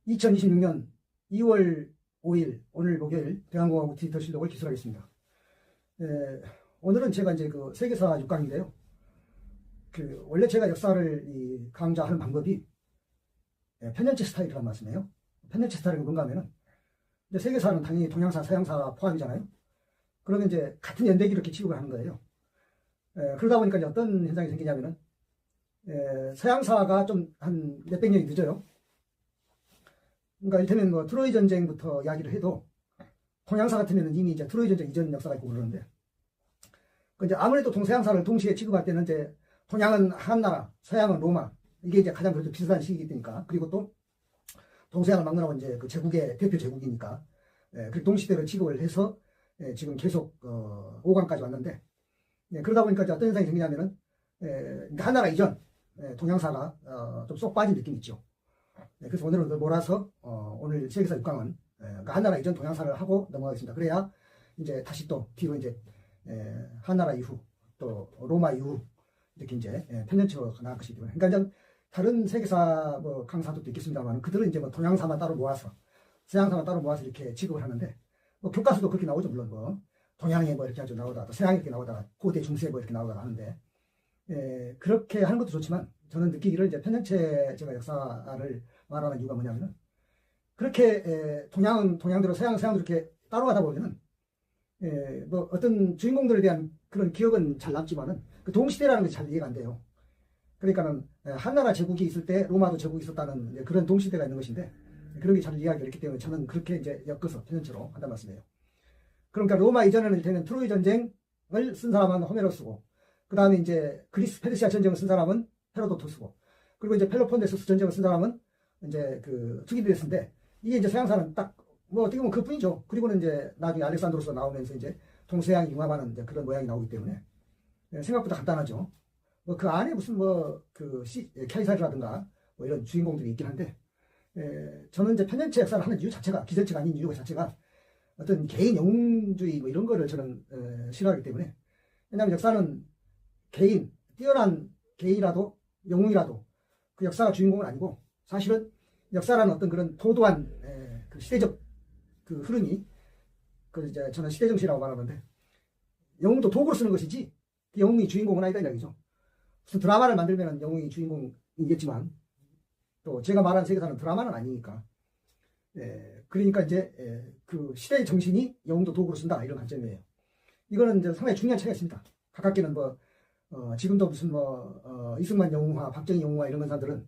2026년 2월 5일 오늘 목요일 대한공화국 디지털실록을 기술하겠습니다. 오늘은 제가 이제 그 세계사 6강인데요. 원래 제가 역사를 강좌하는 방법이 편연체 스타일이라는 말씀이에요. 편연체 스타일은 뭔가 하면은 세계사는 당연히 동양사, 서양사 포함이잖아요. 그러면 이제 같은 연대기로 이렇게 취급을 하는 거예요. 그러다 보니까 이제 어떤 현상이 생기냐면은 서양사가 좀 한 몇백 년이 늦어요. 그러니까 이를테면 뭐 트로이 전쟁부터 이야기를 해도 동양사 같으면 이미 이제 트로이 전쟁 이전 역사가 있고 그러는데, 이제 아무래도 동서양사를 동시에 취급할 때는 이제 동양은 한나라, 서양은 로마, 이게 이제 가장 그래도 비슷한 시기이기 때니까, 그리고 또 동서양을 막론하고 이제 그 제국의 대표 제국이니까, 그 동시대를 취급을 해서 지금 계속 5강까지 왔는데, 그러다 보니까 이제 어떤 현상이 생기냐면은 한나라 이전 동양사가 좀 쏙 빠진 느낌이 있죠. 그래서 오늘은 그걸 몰아서 오늘 세계사 6강은 한나라 이전 동양사를 하고 넘어가겠습니다. 그래야 이제 다시 또 뒤로 이제 한나라 이후 또 로마 이후 이렇게 이제 편년체로 나갈 것이기 때문에, 그러니까 이제 다른 세계사 뭐 강사들도 있겠습니다만 그들은 이제 뭐 동양사만 따로 모아서 서양사만 따로 모아서 이렇게 취급을 하는데, 뭐 교과서도 그렇게 나오죠. 물론 뭐 동양에 뭐 이렇게 아주 나오다가 또 서양에 이렇게 나오다가 고대 중세 뭐 이렇게 나오다가 하는데, 그렇게 하는 것도 좋지만 저는 느끼기를 이제 편년체 제가 역사를 말하는 이유가 뭐냐면은, 그렇게 동양은 동양대로 서양은 서양대로 이렇게 따로 가다 보면은 뭐 어떤 주인공들에 대한 그런 기억은 잘 남지만은 그 동시대라는 게 잘 이해가 안 돼요. 그러니까는 한나라 제국이 있을 때 로마도 제국이 있었다는 그런 동시대가 있는 것인데, 그런 게 잘 이해하기 어렵기 때문에 저는 그렇게 이제 엮어서 편년체로 한단 말씀이에요. 그러니까 로마 이전에는 되는 트로이 전쟁을 쓴 사람은 호메로스고, 그 다음에 이제 그리스 페르시아 전쟁을 쓴 사람은 헤로도토스고, 그리고 이제 펠로폰네소스 전쟁을 쓴 사람은 이제 그 투기디데스인데, 이게 이제 서양사는 딱 뭐 어떻게 보면 그뿐이죠. 그리고는 이제 나중에 알렉산드로스가 나오면서 이제 동서양 융합하는 이제 그런 모양이 나오기 때문에 생각보다 간단하죠. 뭐 그 안에 무슨 뭐 그 카이사르라든가 뭐 이런 주인공들이 있긴 한데, 저는 이제 편년체 역사를 하는 이유 자체가, 기전체가 아닌 이유 자체가 어떤 개인 영웅주의 뭐 이런 거를 저는 싫어하기 때문에. 왜냐하면 역사는 개인, 뛰어난 개인이라도 영웅이라도 그 역사가 주인공은 아니고, 사실은 역사라는 어떤 그런 도도한 그 시대적 그 흐름이, 그 이제 저는 시대정신이라고 말하는데, 영웅도 도구로 쓰는 것이지 그 영웅이 주인공은 아니다 이 이야기죠. 무슨 드라마를 만들면 영웅이 주인공이겠지만 또 제가 말하는 세계사는 드라마는 아니니까. 그러니까 이제 그 시대의 정신이 영웅도 도구로 쓴다 이런 관점이에요. 이거는 이제 상당히 중요한 차이가 있습니다. 가깝게는 뭐 지금도 무슨 뭐 이승만 영웅화, 박정희 영웅화 이런 사람들은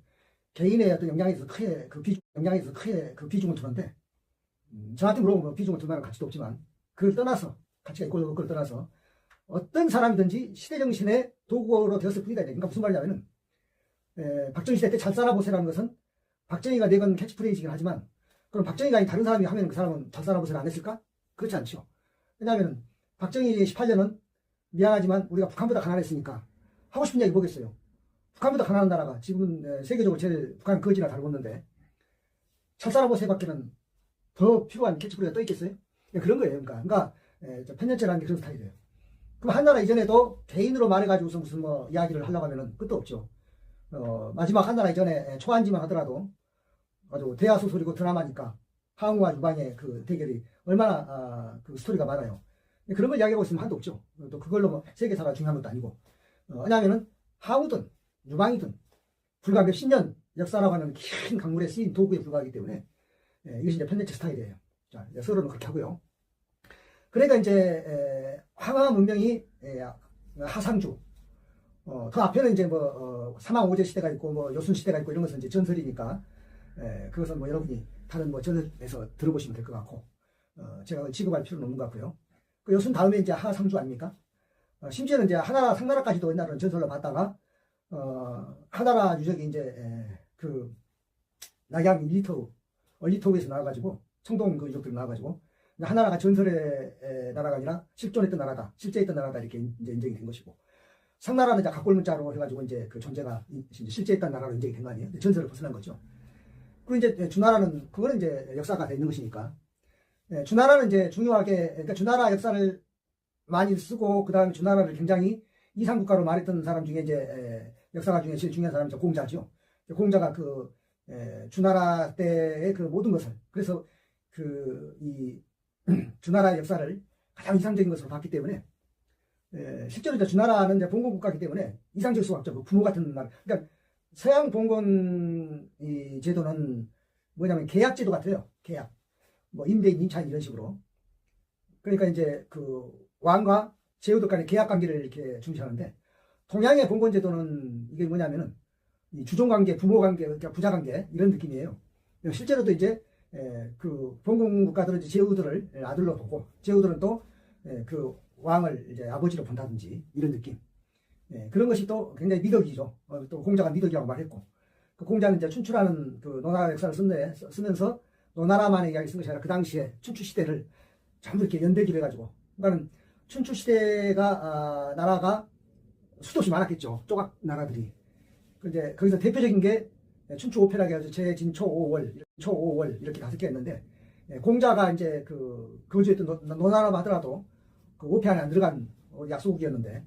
개인의 어떤 영향에서 크게 그 비중을 두는데, 저한테 물어보면 비중을 둘 만한 가치도 없지만, 그걸 떠나서, 가치가 있고 그걸 떠나서 어떤 사람이든지 시대정신의 도구로 되었을 뿐이다. 그러니까 무슨 말이냐면은, 박정희 시대 때 잘 살아보세라는 것은 박정희가 내건 캐치프레이즈이긴 하지만, 그럼 박정희가 아닌 다른 사람이 하면 그 사람은 잘 살아보세를 안 했을까? 그렇지 않죠. 왜냐하면 박정희 18년은 미안하지만 우리가 북한보다 가난했으니까 하고 싶은 얘기 뭐겠어요. 북한보다 가난한 나라가 지금은 세계적으로 제일 북한 거지나 다르겠는데 잘 살아보세밖에는 더 필요한 캐치프레이즈가 또 있겠어요? 그런 거예요. 그러니까 편년체라는 게 그런 스타일이에요. 그럼 한나라 이전에도 개인으로 말해가지고 무슨 뭐 이야기를 하려고 하면은 끝도 없죠. 마지막 한나라 이전에 초안지만 하더라도 아주 대하소설이고 드라마니까 항우와 유방의 그 대결이 얼마나 그 스토리가 많아요. 그런 걸 이야기하고 있으면 한도 없죠. 또 그걸로 뭐 세계사가 중요한 것도 아니고, 왜냐하면은 항우든 유방이든 불과 몇십 년 역사라고 하는 긴 강물에 쓰인 도구에 불과하기 때문에 이것이 이제 편년체 스타일이에요. 자, 서로는 그렇게 하고요. 그러니까 이제 황하 문명이 하상주, 더 앞에는 이제 뭐 사망 오제 시대가 있고 뭐 요순 시대가 있고 이런 것은 이제 전설이니까, 그것은 뭐 여러분이 다른 뭐 전설에서 들어보시면 될 것 같고, 제가 취급할 필요는 없는 것 같고요. 그 요순 다음에 이제 하상주 아닙니까? 심지어는 이제 하나라 상나라까지도 옛날에는 전설로 봤다가 하나라 유적이 이제 그 낙양 얼리터우에서 나와가지고 청동 그 유적들이 나와가지고 하나라가 전설의 나라가 아니라 실존했던 나라다, 실제 있던 나라다 이렇게 이제 인정이 된 것이고, 상나라는 이제 각골문자로 해가지고 이제 그 존재가 실제 있던 나라로 인정이 된 거 아니에요? 전설을 벗어난 거죠. 그리고 이제 주나라는 그거는 이제 역사가 돼 있는 것이니까, 주나라는 이제 중요하게, 그러니까 주나라 역사를 많이 쓰고 그 다음에 주나라를 굉장히 이상국가로 말했던 사람 중에 이제 역사가 중에 제일 중요한 사람이 공자죠. 공자가 그 주나라 때의 그 모든 것을, 그래서 이 주나라의 역사를 가장 이상적인 것으로 봤기 때문에, 실제로 이제 주나라는 이제 봉건 국가이기 때문에 이상적일 수가 없죠. 그 부모 같은 나라. 그러니까 서양 봉건 이 제도는 뭐냐면 계약 제도 같아요. 계약. 뭐 임대인, 임차인 이런 식으로. 그러니까 이제 그 왕과 제후들 간의 계약 관계를 이렇게 중시하는데, 동양의 봉건 제도는 이게 뭐냐면은 이 주종 관계, 부모 관계, 그러니까 부자 관계 이런 느낌이에요. 실제로도 이제 그 봉건 국가들은 이제 제후들을 아들로 보고, 제후들은 또 그 왕을 이제 아버지로 본다든지 이런 느낌. 그런 것이 또 굉장히 미덕이죠. 또 공자가 미덕이라고 말했고, 그 공자는 이제 춘추라는 그 노나라 역사를 쓰면서 노나라만의 이야기 쓴 것이 아니라 그 당시에 춘추 시대를 전부 이렇게 연대기를 해가지고, 그러니까 춘추 시대가 나라가 수도시 많았겠죠. 조각 나라들이. 근데 거기서 대표적인 게 춘추 5패라고 해서 제진초 5월 이렇게 5개 있는데, 공자가 이제 그 거주했던 노나라만 하더라도 그 5패 안에 안 들어간 약소국이었는데,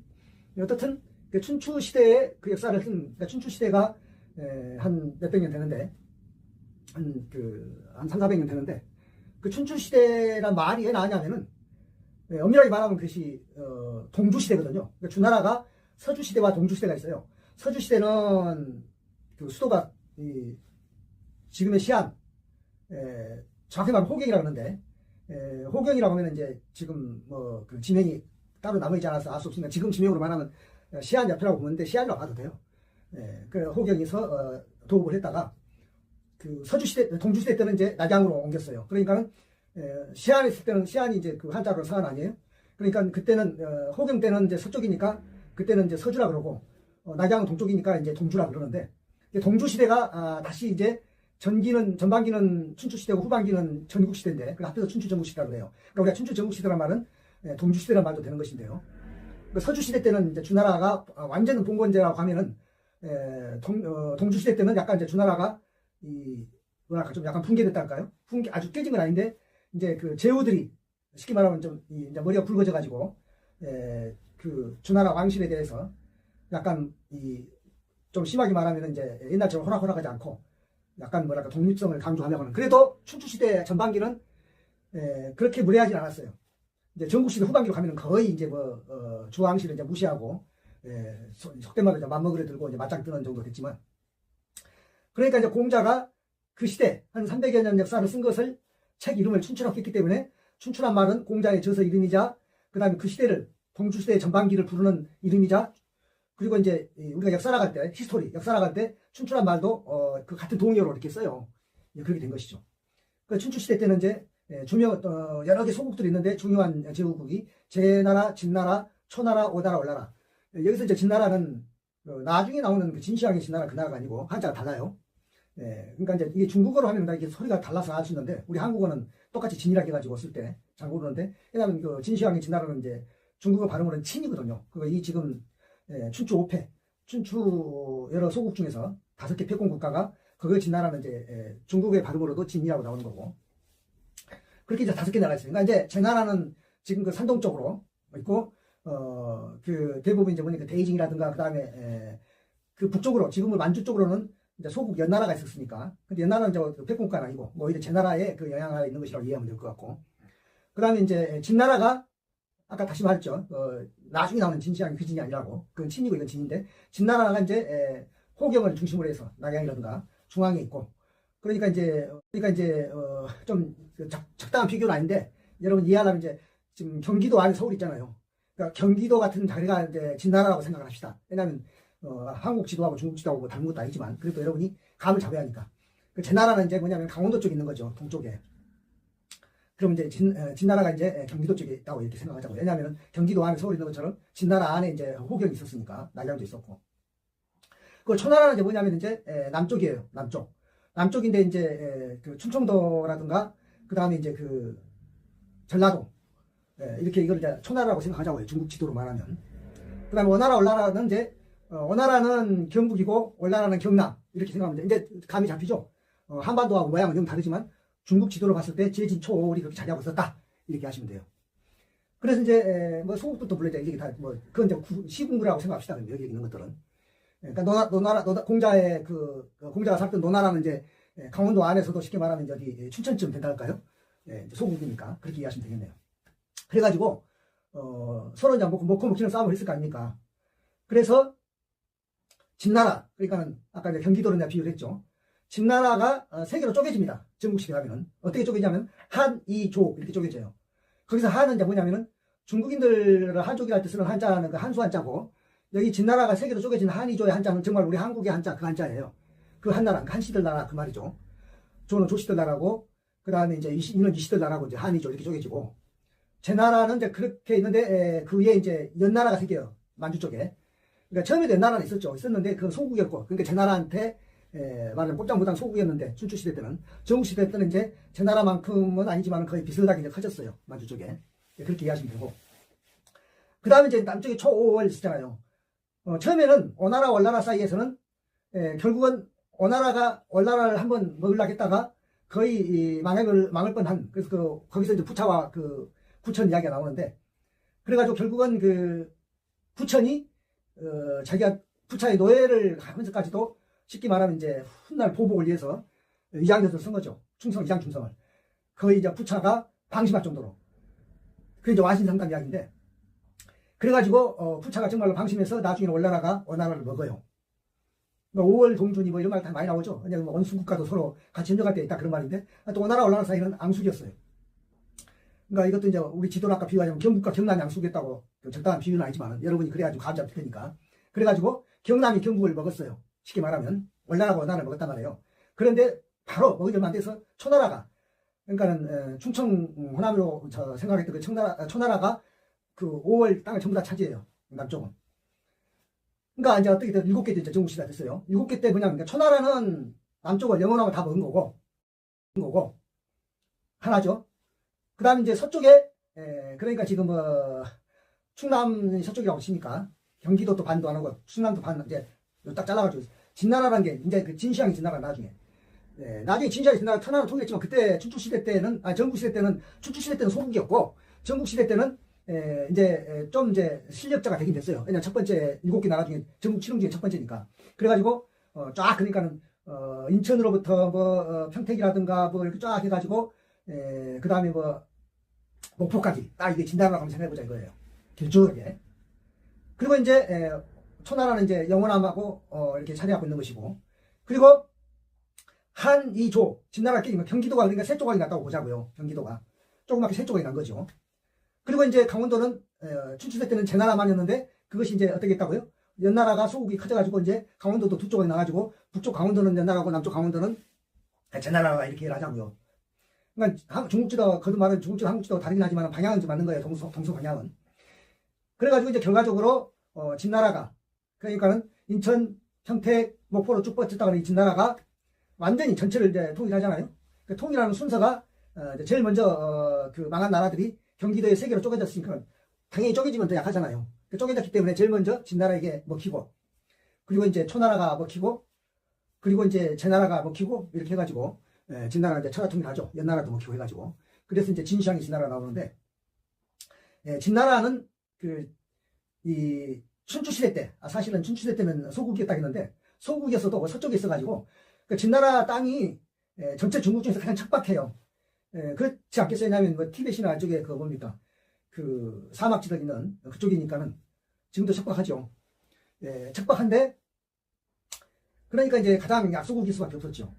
어떻든 그 춘추 시대의 그 역사를 쓴, 그러니까 춘추 시대가 한 몇백 년 되는데, 한 3, 400년 되는데, 그 춘추 시대란 말이 왜 나왔냐면은, 엄밀하게 말하면 그것이 동주 시대거든요. 그러니까 주나라가 서주 시대와 동주 시대가 있어요. 서주 시대는 그 수도가 지금의 시안, 정확히 말하면 호경이라고 하는데, 호경이라고 하면 이제 지금 뭐 그 지명이 따로 남아있지 않아서 알 수 없으니까 지금 지명으로 말하면 시안 옆이라고 보는데, 시안이라고 봐도 돼요. 그 호경에서 도읍을 했다가 그 서주 시대, 동주 시대 때는 이제 낙양으로 옮겼어요. 그러니까는 시안에 있을 때는 시안이 이제 그 한자로 서안 아니에요. 그러니까 그때는 호경 때는 이제 서쪽이니까 그때는 이제 서주라 그러고, 낙양은 동쪽이니까 이제 동주라 그러는데, 동주 시대가 다시 이제 전반기는 춘추 시대고 후반기는 전국 시대인데, 그 합해서 춘추 전국 시대라고 해요. 그러니까 우리가 춘추 전국 시대란 말은 동주 시대란 말도 되는 것인데요. 서주 시대 때는 이제 주나라가 완전 봉건제라고 하면은 동주 시대 때는 약간 이제 주나라가 뭐랄까 좀 약간 붕괴됐달까요? 아주 깨진 건 아닌데, 이제 그 제후들이 쉽게 말하면 좀 이제 머리가 붉어져 가지고 그 주나라 왕실에 대해서 약간 좀 심하게 말하면 이제 옛날처럼 호락호락하지 않고 약간 뭐랄까 독립성을 강조하려고는, 그래도 춘추 시대 전반기는 그렇게 무례하지 않았어요. 이제 전국 시대 후반기로 가면은 거의 이제 주왕실을 이제 무시하고 속된 말로 이제 맘먹으려 들고 이제 맞짱 뜨는 정도 됐지만, 그러니까 이제 공자가 그 시대 한 300여 년 역사를 쓴 것을 책 이름을 춘추라고 했기 때문에, 춘추란 말은 공자의 저서 이름이자, 그 다음에 그 시대를 동주 시대의 전반기를 부르는 이름이자, 그리고 이제 우리가 역사학할 때, 히스토리 역사학할 때 춘추란 말도 그 같은 동의어로 이렇게 써요. 그렇게 된 것이죠. 그 춘추 시대 때는 이제 여러 개 소국들이 있는데, 중요한 제후국이 제나라, 진나라, 초나라, 오나라, 올나라. 여기서 이제 진나라는 나중에 나오는 그 진시황의 진나라 그 나라가 아니고 한자가 달라요. 그러니까 이제 이게 중국어로 하면 이게 소리가 달라서 알 수 있는데, 우리 한국어는 똑같이 진이라고 해가지고 쓸 때 잘 모르는데, 왜냐하면 그 진시황의 진나라는 이제 중국어 발음으로는 친이거든요. 이 지금 춘추 5패, 춘추 여러 소국 중에서 5개 패권 국가가, 그거 진나라는 이제 중국의 발음으로도 진이라고 나오는 거고, 그렇게 이제 5개 나라가 있어요. 그러니까 이제 제나라는 지금 그 산동 쪽으로 있고, 그 대부분 이제 뭐니 그 베이징이라든가, 그 다음에 그 북쪽으로, 지금은 만주 쪽으로는 이제 소국 연나라가 있었으니까, 근데 연나라는 이제 패권국가는 아니고 오히려 제나라의 그 영향이 있는 것이라고 이해하면 될 것 같고, 그 다음에 이제 진나라가 아까 다시 말했죠. 나중에 나오는 진시황이 그 진이 아니라고. 그건 친이고 이건 진인데, 진나라가 이제 호경을 중심으로 해서 낙양이라든가 중앙에 있고, 그러니까 이제 좀 적당한 비교는 아닌데, 여러분 이해하려면 이제 지금 경기도 안에 서울 있잖아요. 그러니까 경기도 같은 자리가 이제 진나라라고 생각을 합시다. 왜냐하면 한국 지도하고 중국 지도하고 뭐 다른 것도 아니지만, 그래도 여러분이 감을 잡아야 하니까. 그 제나라는 이제 뭐냐면 강원도 쪽에 있는 거죠. 동쪽에. 그럼 이제 진나라가 이제 경기도 쪽에 있다고 이렇게 생각하자고. 왜냐하면 경기도 안에 서울이 있는 것처럼 진나라 안에 이제 호경이 있었으니까, 낙양도 있었고. 그 초나라는 이제 뭐냐면 이제 남쪽이에요. 남쪽인데 이제 그 충청도라든가, 그 다음에 이제 그 전라도, 이렇게 이걸 이제 초나라라고 생각하자고요. 중국 지도로 말하면. 그 다음에 오나라, 올나라는 이제 오나라는 경북이고 올나라는 경남, 이렇게 생각하면 돼. 이제 감이 잡히죠. 한반도하고 모양은 좀 다르지만 중국 지도로 봤을 때 제진초월이 그렇게 자리하고 있었다, 이렇게 하시면 돼요. 그래서 이제 뭐 소국부터 불러야 이게 다 뭐 그건 이제 시군구라고 생각합시다. 여기 있는 것들은. 그러니까 공자의 공자가 살던 노나라는 이제 강원도 안에서도 쉽게 말하면 이제 어디 춘천쯤 된다 할까요? 이제 소국이니까 그렇게 이해하시면 되겠네요. 그래가지고 서로 이제 먹고 먹히는 싸움을 했을 거 아닙니까? 그래서 진나라, 그러니까는 아까 이제 경기도를 내가 비유를 했죠. 진나라가 세 개로 쪼개집니다. 전국시대 하면은 어떻게 쪼개냐면 한, 이, 조 이렇게 쪼개져요. 거기서 한은 이제 뭐냐면은 중국인들을 한족이라 할 때 쓰는 한자는 그 한수 한자고, 여기 진나라가 세 개로 쪼개진 한이조의 한자는 정말 우리 한국의 한자 그 한자예요. 그 한나라, 그 한시들 나라 그 말이죠. 조는 조시들 나라고, 그 다음에 이제 이는 이시들 나라고 이제 한이조 이렇게 쪼개지고, 제 나라는 이제 그렇게 있는데 그 위에 이제 연나라가 생겨요. 만주 쪽에. 그러니까 처음에도 연나라는 있었는데 그건 소국이었고, 그러니까 제 나라한테 말하면 꼼짝 못한 소국이었는데 춘추시대 때는, 정국시대 때는 이제 제 나라만큼은 아니지만 거의 비슷하게 이제 커졌어요. 만주 쪽에. 그렇게 이해하시면 되고. 그 다음에 이제 남쪽에 초월 있잖아요. 처음에는 오나라 월나라 사이에서는 결국은 오나라가 월나라를 한번 먹으려고 했다가 거의 망을 뻔한, 그래서 거기서 이제 부차와 그 구천 이야기가 나오는데, 그래가지고 결국은 그 구천이 자기가 부차의 노예를 하면서까지도 쉽게 말하면 이제 훗날 보복을 위해서 위장전을 쓴 거죠. 위장 충성을. 거의 이제 부차가 방심할 정도로. 그게 이제 와신상담 이야기인데, 그래가지고 부차가 정말로 방심해서 나중에 월나라가 원나라를 먹어요. 5월 동준이 뭐 이런 말 다 많이 나오죠. 왜냐면 원수국가도 서로 같이 협력할 때 있다 그런 말인데, 또 원나라 월나라 사이는 앙숙이었어요. 그러니까 이것도 이제 우리 지도를 아까 비유하자면 경북과 경남이 앙숙이었다고, 적당한 비유는 아니지만 여러분이 그래가지고 감지 안 테니까. 그래가지고 경남이 경북을 먹었어요. 쉽게 말하면 월나라가 원나라를 먹었단 말이에요. 그런데 바로 먹은 지 얼마 안 돼서 초나라가, 그러니까는 충청 호남으로 생각했던 그 초나라가 그 5월 땅을 전부 다 차지해요. 남쪽은. 그러니까 이제 어떻게 됐든 7개 때 이제 전국시대가 됐어요. 7개 때 그냥, 그러니까 초나라는 남쪽을 영원하면 다 먹은 거고 하나죠. 그 다음에 이제 서쪽에 그러니까 지금 충남 서쪽이라고 치니까 경기도도 반도 안 하고 충남도 반 이제 딱 잘라가지고 진나라라는 게 이제 그 진시황이 진나라 나중에. 나중에 진시황이 진나라 천하로 통일했지만 그때 춘추시대 때는 전국시대 때는 춘추시대 때는 소국이었고 전국시대 때는 이제 좀 이제 실력자가 되긴 됐어요. 왜냐면 첫 번째 7개 나라 중에 전국 칠흥 중에 첫 번째니까. 그래가지고 쫙 그러니까는 인천으로부터 평택이라든가 이렇게 쫙 해가지고 그 다음에 목포까지 딱 이게 진나라라고 한번 생각해보자 이거예요. 길쭉하게. 그리고 이제 초나라는 이제 영원함하고 이렇게 차지하고 있는 것이고, 그리고 한, 이, 조 진나라 끼니까 경기도가 그러니까 세 조각이 났다고 보자고요. 경기도가 조그맣게 세 조각이 난 거죠. 그리고 이제 강원도는 춘추시대 때는 제나라만이었는데 그것이 이제 어떻게 했다고요? 연나라가 소국이 커져가지고 이제 강원도도 두 조각이 나가지고 북쪽 강원도는 연나라고 남쪽 강원도는 제나라가 이렇게 하자고요. 그러니까 중국지도 거듭 말은 중국지도 한국지도 다르긴 하지만 방향은 좀 맞는 거예요. 동서 방향은. 그래가지고 이제 결과적으로 진나라가, 그러니까는 인천, 평택, 목포로 쭉 뻗쳤다가 이 진나라가 완전히 전체를 이제 통일하잖아요. 그 통일하는 순서가 이제 제일 먼저 그 망한 나라들이 경기도에 세 개로 쪼개졌으니까 당연히 쪼개지면 더 약하잖아요. 쪼개졌기 때문에 제일 먼저 진나라에게 먹히고, 그리고 이제 초나라가 먹히고, 그리고 이제 제나라가 먹히고, 이렇게 해가지고 진나라가 이제 천하 통일하죠. 연나라도 먹히고 해가지고. 그래서 이제 진시황이 진나라가 나오는데, 진나라는 이 춘추시대 때, 사실은 춘추시대 때는 소국이었다 했는데 소국이었어도 서쪽에 있어가지고 진나라 땅이 전체 중국 중에서 가장 척박해요. 그렇지 않겠어요? 왜냐하면 티벳이나 쪽에 뭡니까? 그 사막지대 있는 그쪽이니까는 지금도 척박하죠. 척박한데, 그러니까 이제 가장 약소국일 수밖에 없었죠.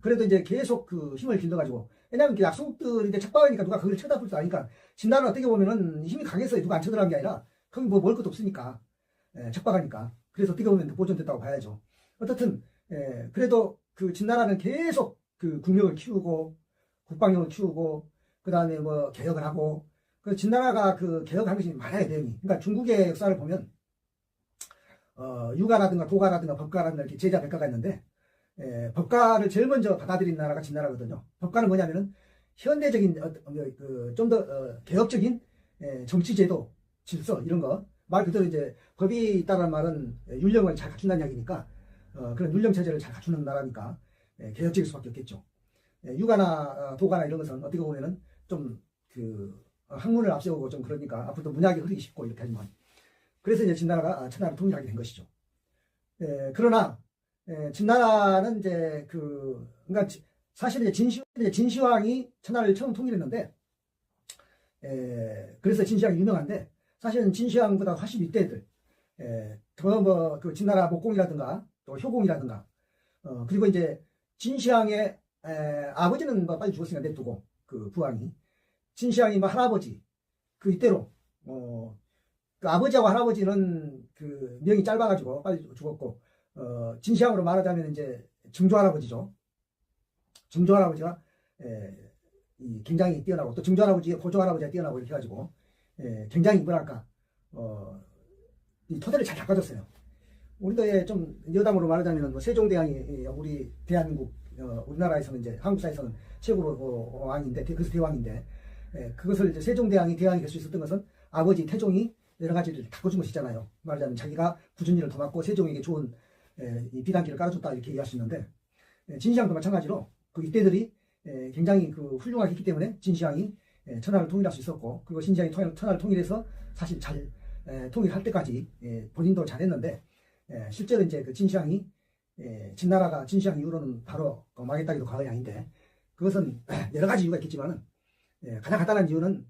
그래도 이제 계속 그 힘을 길러가지고, 왜냐하면 그 약소국들이 이제 척박하니까 누가 그걸 쳐다볼 줄 아니까, 진나라는 어떻게 보면은 힘이 강해서 누가 안 쳐들어간 게 아니라 거기 뭐 먹을 것도 없으니까 척박하니까. 그래서 어떻게 보면 보존됐다고 봐야죠. 어떻든 그래도 그 진나라는 계속 그 국력을 키우고 국방력을 키우고 그 다음에 개혁을 하고, 그 진나라가 그 개혁한 것이 많아요. 내용이. 그러니까 중국의 역사를 보면 유가라든가 도가라든가 법가라든가 이렇게 제자 백가가 있는데, 법가를 제일 먼저 받아들인 나라가 진나라거든요. 법가는 뭐냐면은 현대적인 좀 더 개혁적인 정치제도, 질서 이런 거, 말 그대로 이제 법이 있다는 말은 율령을 잘 갖춘다는 이야기니까 그런 율령 체제를 잘 갖추는 나라니까 개혁적일 수밖에 없겠죠. 유가나 도가나 이런 것은 어떻게 보면은 좀 그 학문을 앞세우고 좀 그러니까 앞으로도 문학이 흐르기 쉽고 이렇게 하지만, 그래서 이제 진나라가 천하를 통일하게 된 것이죠. 그러나 진나라는 이제 그러니까 사실 이제 진시황이 천하를 처음 통일했는데, 그래서 진시황이 유명한데, 사실은 진시황보다 훨씬 윗대들, 그 진나라 목공이라든가 또 효공이라든가, 그리고 이제 진시황의 아버지는 뭐 빨리 죽었으니까 냅두고, 그 부왕이 진시황이 뭐 할아버지 그 이때로 그 아버지하고 할아버지는 그 명이 짧아가지고 빨리 죽었고, 진시황으로 말하자면 이제 증조할아버지죠. 증조할아버지가 굉장히 뛰어나고, 또 증조할아버지가 고조할아버지가 뛰어나고 이렇게 해가지고 굉장히 뭐랄까 이 토대를 잘 닦아줬어요. 우리도 좀 여담으로 말하자면 뭐 세종대왕이 우리 대한민국 우리나라에서는 이제 한국사에서는 최고로 왕인데, 그래서 대왕인데, 그것을 이제 세종대왕이 될 수 있었던 것은 아버지 태종이 여러 가지를 바꿔준 것이잖아요. 말하자면 자기가 굳은 일을 도맡고 세종에게 좋은 이 비단길을 깔아줬다 이렇게 얘기할 수 있는데, 진시황도 마찬가지로 그 이때들이 굉장히 그 훌륭하게 했기 때문에 진시황이 천하를 통일할 수 있었고, 그리고 진시황이 천하를 통일해서 사실 잘 통일할 때까지 본인도 잘했는데, 실제로 이제 그 진시황이 진나라가 진시황 이후로는 바로 망했다기도 과언이 아닌데, 그것은 여러 가지 이유가 있겠지만은 가장 간단한 이유는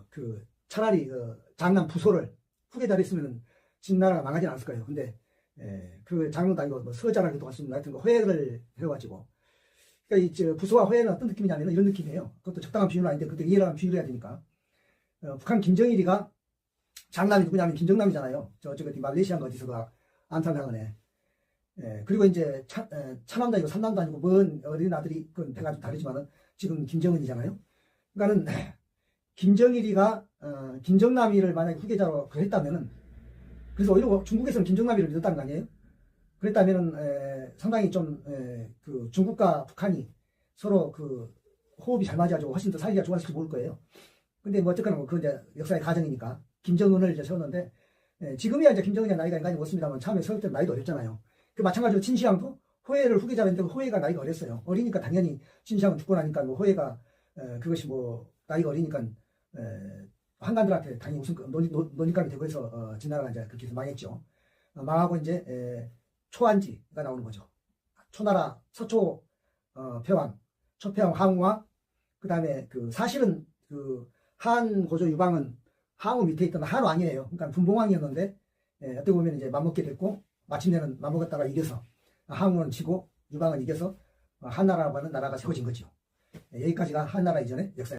그 차라리 장남 부소를 후계자로 했으면 진나라가 망하지 않았을 거예요. 근데 그 장남도 아니고 뭐 서자라기도 할 수 있는 하여튼 회를 해가지고, 그러니까 이 부소와 회는 어떤 느낌이냐면 이런 느낌이에요. 그것도 적당한 비유는 아닌데 그때 이해를 하면 비유를 해야 되니까, 북한 김정일이가 장남이 누구냐면 김정남이잖아요. 저기 말레이시아인가 어디서가 안탈당하네. 그리고 이제 차남도 아니고 삼남도 아니고 먼 어린 아들이 그건 배가 좀 다르지만은 지금 김정은이잖아요. 그러니까는 김정일이가 김정남이를 만약에 후계자로 했다면은, 그래서 오히려 중국에서는 김정남이를 믿었다는 거 아니에요? 그랬다면은 상당히 좀 그 중국과 북한이 서로 그 호흡이 잘 맞아가지고 훨씬 더 사이가 좋았을지 모를 거예요. 근데 뭐 어쨌거나 그건 이제 역사의 가정이니까 김정은을 이제 세웠는데, 지금이야 이제 김정은이 나이가 인간이 못습니다만 처음에 세울 때는 나이도 어렸잖아요. 그 마찬가지로 진시황도 호해를 후계자로 했는데 호해가 나이가 어렸어요. 어리니까 당연히 진시황은 죽고 나니까 뭐 호해가 그것이 뭐 나이가 어리니까 한간들한테 당연히 우선 논의감이 되고 해서 진나라가 이제 그렇게 해서 망했죠. 망하고 이제 초안지가 나오는 거죠. 초나라 서초 패왕, 초패왕 항우와, 그 다음에 그 사실은 그 한 고조 유방은 항우 밑에 있던 한왕이에요. 그러니까 분봉왕이었는데 어떻게 보면 이제 맞먹게 됐고, 마침내는 맞먹었다가 이겨서 항우는 지고 유방은 이겨서 한나라라고 하는 나라가 세워진 거죠. 여기까지가 한나라 이전의 역사.